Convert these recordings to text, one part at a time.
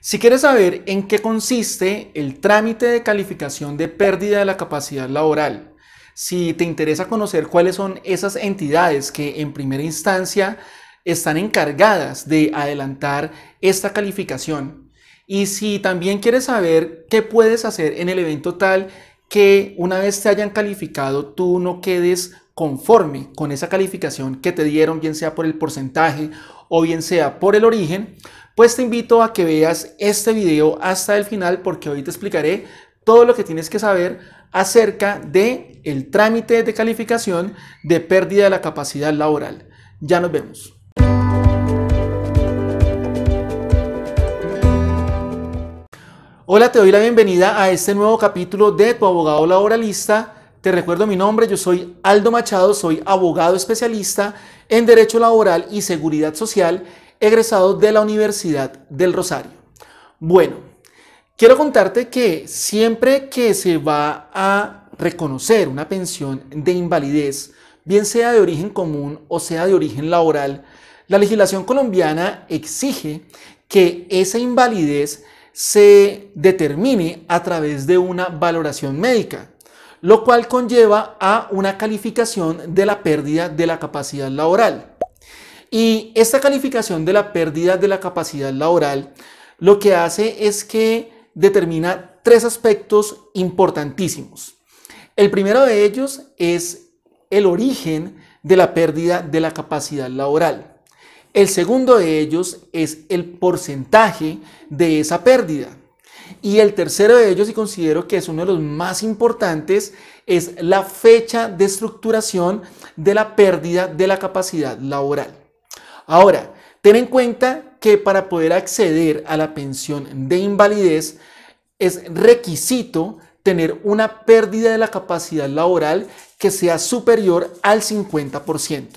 Si quieres saber en qué consiste el trámite de calificación de pérdida de la capacidad laboral, si te interesa conocer cuáles son esas entidades que en primera instancia están encargadas de adelantar esta calificación, y si también quieres saber qué puedes hacer en el evento tal que una vez te hayan calificado tú no quedes conforme con esa calificación que te dieron, bien sea por el porcentaje o bien sea por el origen, pues te invito a que veas este video hasta el final, porque hoy te explicaré todo lo que tienes que saber acerca de el trámite de calificación de pérdida de la capacidad laboral. Ya nos vemos. Hola, te doy la bienvenida a este nuevo capítulo de Tu Abogado Laboralista. Te recuerdo mi nombre, yo soy Aldo Machado, soy abogado especialista en Derecho Laboral y Seguridad Social, egresado de la Universidad del Rosario. Bueno, quiero contarte que siempre que se va a reconocer una pensión de invalidez, bien sea de origen común o sea de origen laboral, la legislación colombiana exige que esa invalidez se determine a través de una valoración médica, lo cual conlleva a una calificación de la pérdida de la capacidad laboral. Y esta calificación de la pérdida de la capacidad laboral lo que hace es que determina tres aspectos importantísimos. El primero de ellos es el origen de la pérdida de la capacidad laboral. El segundo de ellos es el porcentaje de esa pérdida. Y el tercero de ellos, y considero que es uno de los más importantes, es la fecha de estructuración de la pérdida de la capacidad laboral. Ahora, ten en cuenta que para poder acceder a la pensión de invalidez es requisito tener una pérdida de la capacidad laboral que sea superior al 50%.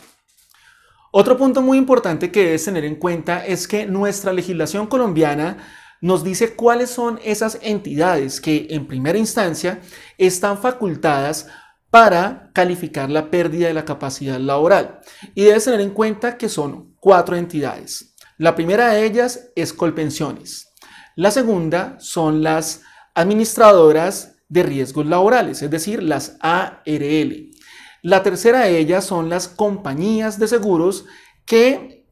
Otro punto muy importante que debes tener en cuenta es que nuestra legislación colombiana nos dice cuáles son esas entidades que en primera instancia están facultadas para calificar la pérdida de la capacidad laboral. Y debes tener en cuenta que son 4 entidades. La primera de ellas es Colpensiones. La segunda son las administradoras de riesgos laborales, es decir, las ARL. La tercera de ellas son las compañías de seguros que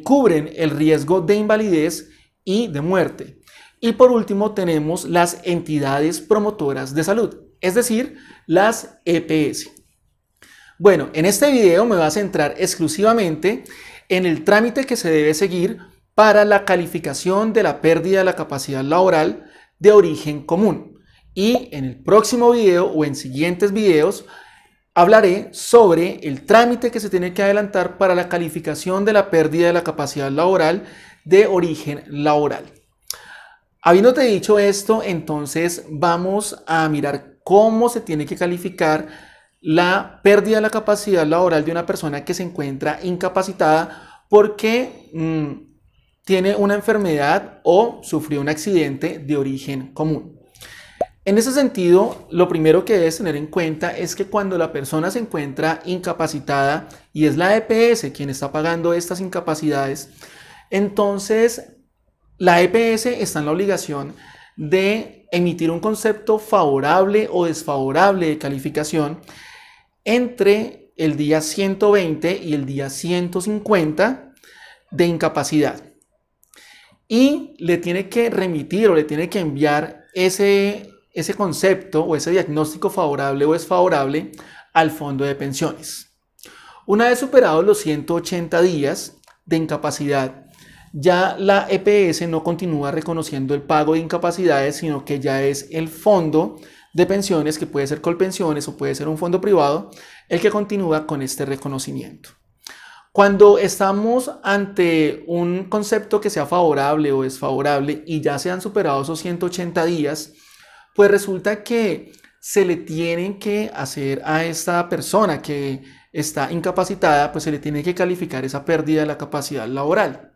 cubren el riesgo de invalidez y de muerte. Y por último tenemos las entidades promotoras de salud, es decir, las EPS. Bueno, en este video me voy a centrar exclusivamente en el trámite que se debe seguir para la calificación de la pérdida de la capacidad laboral de origen común. Y en el próximo video o en siguientes videos hablaré sobre el trámite que se tiene que adelantar para la calificación de la pérdida de la capacidad laboral de origen laboral. Habiéndote dicho esto, entonces vamos a mirar cómo se tiene que calificar la pérdida de la capacidad laboral de una persona que se encuentra incapacitada porque tiene una enfermedad o sufrió un accidente de origen común. En ese sentido, lo primero que debes tener en cuenta es que cuando la persona se encuentra incapacitada y es la EPS quien está pagando estas incapacidades, entonces la EPS está en la obligación de emitir un concepto favorable o desfavorable de calificación entre el día 120 y el día 150 de incapacidad. Y le tiene que remitir o le tiene que enviar ese concepto o ese diagnóstico favorable o desfavorable al fondo de pensiones. Una vez superados los 180 días de incapacidad, ya la EPS no continúa reconociendo el pago de incapacidades, sino que ya es el fondo de pensiones, que puede ser Colpensiones o puede ser un fondo privado, el que continúa con este reconocimiento. Cuando estamos ante un concepto que sea favorable o desfavorable y ya se han superado esos 180 días, pues resulta que se le tienen que hacer a esta persona que está incapacitada, pues se le tiene que calificar esa pérdida de la capacidad laboral.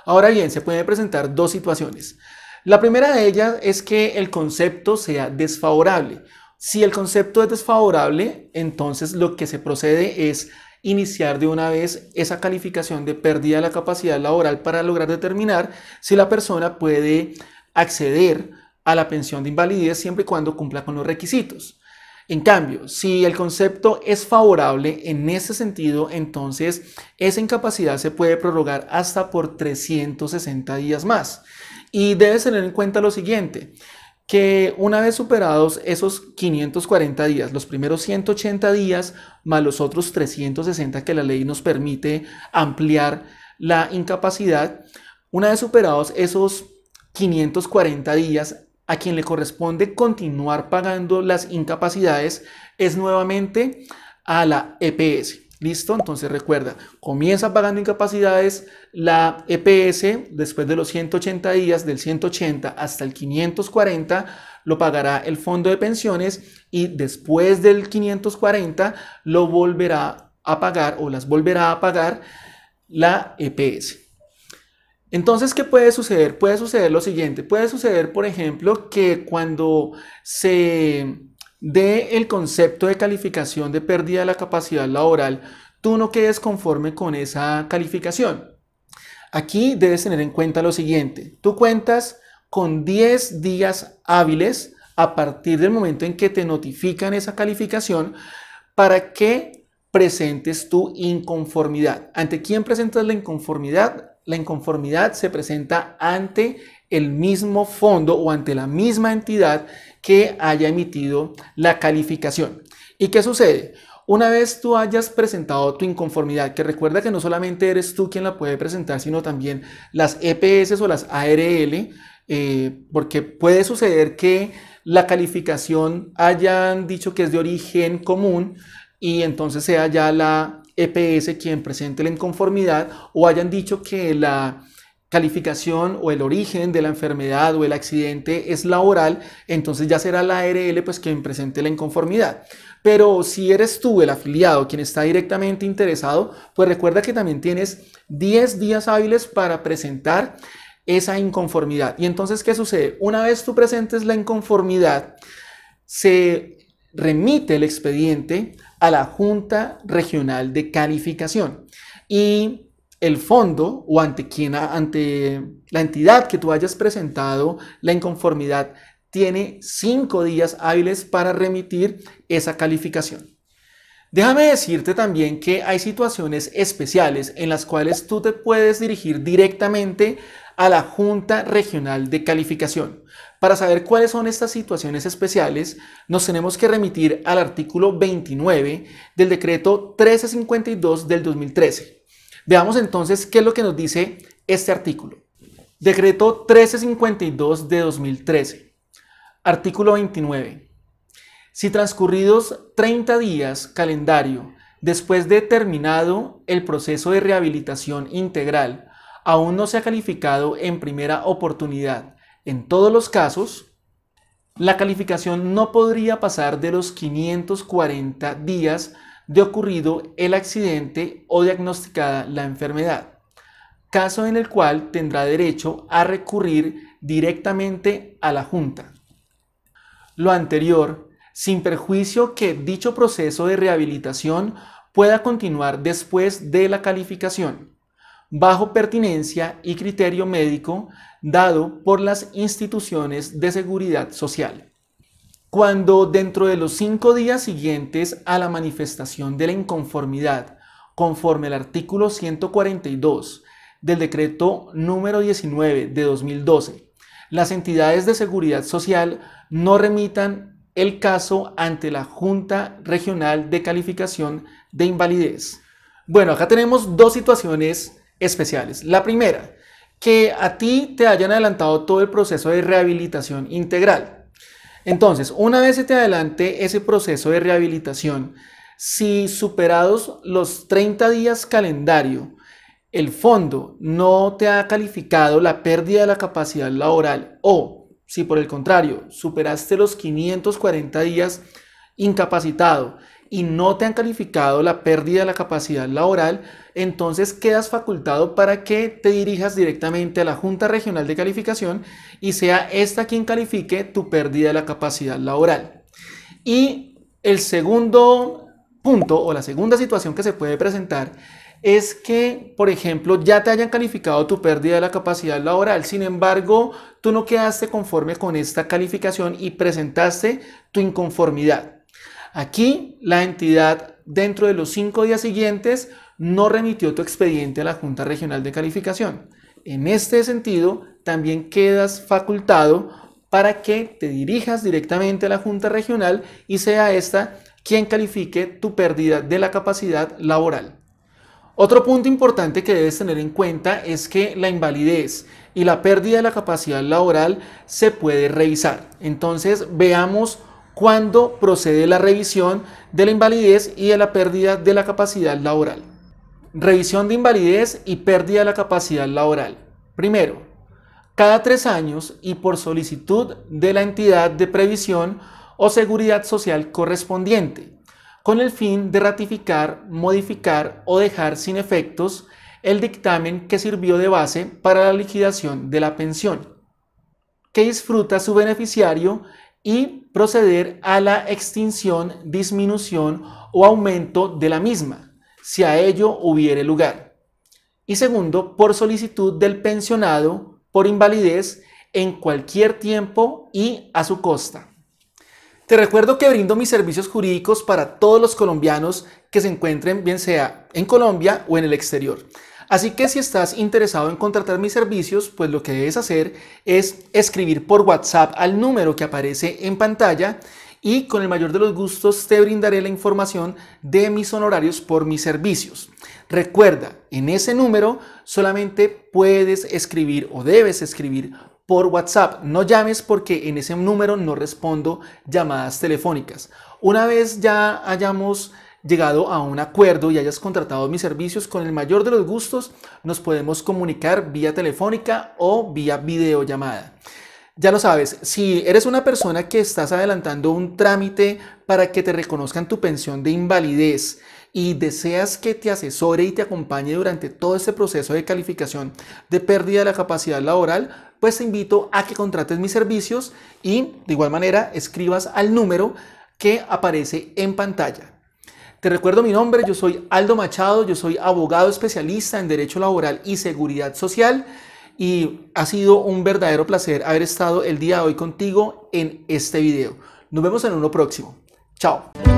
Ahora bien, se pueden presentar dos situaciones. La primera de ellas es que el concepto sea desfavorable. Si el concepto es desfavorable, entonces lo que se procede es iniciar de una vez esa calificación de pérdida de la capacidad laboral para lograr determinar si la persona puede acceder a la pensión de invalidez siempre y cuando cumpla con los requisitos. En cambio, si el concepto es favorable en ese sentido, entonces esa incapacidad se puede prorrogar hasta por 360 días más. Y debes tener en cuenta lo siguiente, que una vez superados esos 540 días, los primeros 180 días más los otros 360 que la ley nos permite ampliar la incapacidad, una vez superados esos 540 días, a quien le corresponde continuar pagando las incapacidades es nuevamente a la EPS. ¿Listo? Entonces recuerda, comienza pagando incapacidades la EPS después de los 180 días, del 180 hasta el 540 lo pagará el fondo de pensiones y después del 540 lo volverá a pagar o las volverá a pagar la EPS. Entonces, ¿qué puede suceder? Puede suceder lo siguiente. Puede suceder, por ejemplo, que cuando se dé el concepto de calificación de pérdida de la capacidad laboral, tú no quedes conforme con esa calificación. Aquí debes tener en cuenta lo siguiente. Tú cuentas con 10 días hábiles a partir del momento en que te notifican esa calificación para que presentes tu inconformidad. ¿Ante quién presentas la inconformidad? La inconformidad se presenta ante el mismo fondo o ante la misma entidad que haya emitido la calificación. ¿Y qué sucede? Una vez tú hayas presentado tu inconformidad, que recuerda que no solamente eres tú quien la puede presentar, sino también las EPS o las ARL, porque puede suceder que la calificación hayan dicho que es de origen común y entonces sea ya la EPS quien presente la inconformidad, o hayan dicho que la calificación o el origen de la enfermedad o el accidente es laboral, entonces ya será la ARL pues quien presente la inconformidad. Pero si eres tú el afiliado quien está directamente interesado, pues recuerda que también tienes 10 días hábiles para presentar esa inconformidad. Y entonces, ¿qué sucede? Una vez tú presentes la inconformidad, se remite el expediente a la Junta Regional de Calificación y el fondo o ante la entidad que tú hayas presentado la inconformidad tiene 5 días hábiles para remitir esa calificación. Déjame decirte también que hay situaciones especiales en las cuales tú te puedes dirigir directamente a la Junta Regional de Calificación. Para saber cuáles son estas situaciones especiales, nos tenemos que remitir al artículo 29 del decreto 1352 del 2013. Veamos entonces qué es lo que nos dice este artículo. Decreto 1352 de 2013. Artículo 29. Si transcurridos 30 días calendario después de terminado el proceso de rehabilitación integral, aún no se ha calificado en primera oportunidad, en todos los casos, la calificación no podría pasar de los 540 días de ocurrido el accidente o diagnosticada la enfermedad, caso en el cual tendrá derecho a recurrir directamente a la Junta. Lo anterior, sin perjuicio que dicho proceso de rehabilitación pueda continuar después de la calificación, bajo pertinencia y criterio médico dado por las instituciones de seguridad social. Cuando dentro de los 5 días siguientes a la manifestación de la inconformidad, conforme al artículo 142 del decreto número 19 de 2012, las entidades de seguridad social no remitan el caso ante la Junta Regional de Calificación de Invalidez. Bueno, acá tenemos dos situaciones especiales. La primera, que a ti te hayan adelantado todo el proceso de rehabilitación integral. Entonces, una vez se te adelante ese proceso de rehabilitación, si superados los 30 días calendario, el fondo no te ha calificado la pérdida de la capacidad laboral, o si por el contrario superaste los 540 días incapacitado y no te han calificado la pérdida de la capacidad laboral, entonces quedas facultado para que te dirijas directamente a la Junta Regional de Calificación y sea esta quien califique tu pérdida de la capacidad laboral. Y el segundo punto o la segunda situación que se puede presentar es que, por ejemplo, ya te hayan calificado tu pérdida de la capacidad laboral, sin embargo, tú no quedaste conforme con esta calificación y presentaste tu inconformidad. Aquí, la entidad, dentro de los 5 días siguientes, no remitió tu expediente a la Junta Regional de Calificación. En este sentido, también quedas facultado para que te dirijas directamente a la Junta Regional y sea esta quien califique tu pérdida de la capacidad laboral. Otro punto importante que debes tener en cuenta es que la invalidez y la pérdida de la capacidad laboral se puede revisar. Entonces veamos cuándo procede la revisión de la invalidez y de la pérdida de la capacidad laboral. Revisión de invalidez y pérdida de la capacidad laboral. Primero, cada 3 años y por solicitud de la entidad de previsión o seguridad social correspondiente, con el fin de ratificar, modificar o dejar sin efectos el dictamen que sirvió de base para la liquidación de la pensión que disfruta su beneficiario y proceder a la extinción, disminución o aumento de la misma, si a ello hubiere lugar. Y segundo, por solicitud del pensionado por invalidez en cualquier tiempo y a su costa. Te recuerdo que brindo mis servicios jurídicos para todos los colombianos que se encuentren bien sea en Colombia o en el exterior. Así que si estás interesado en contratar mis servicios, pues lo que debes hacer es escribir por WhatsApp al número que aparece en pantalla y con el mayor de los gustos te brindaré la información de mis honorarios por mis servicios. Recuerda, en ese número solamente puedes escribir o debes escribir por WhatsApp. No llames porque en ese número no respondo llamadas telefónicas. Una vez ya hayamos llegado a un acuerdo y hayas contratado mis servicios, con el mayor de los gustos nos podemos comunicar vía telefónica o vía videollamada. Ya lo sabes, si eres una persona que estás adelantando un trámite para que te reconozcan tu pensión de invalidez y deseas que te asesore y te acompañe durante todo este proceso de calificación de pérdida de la capacidad laboral, pues te invito a que contrates mis servicios y de igual manera escribas al número que aparece en pantalla. Te recuerdo mi nombre, yo soy Aldo Machado, yo soy abogado especialista en Derecho Laboral y Seguridad Social y ha sido un verdadero placer haber estado el día de hoy contigo en este video. Nos vemos en uno próximo. Chao.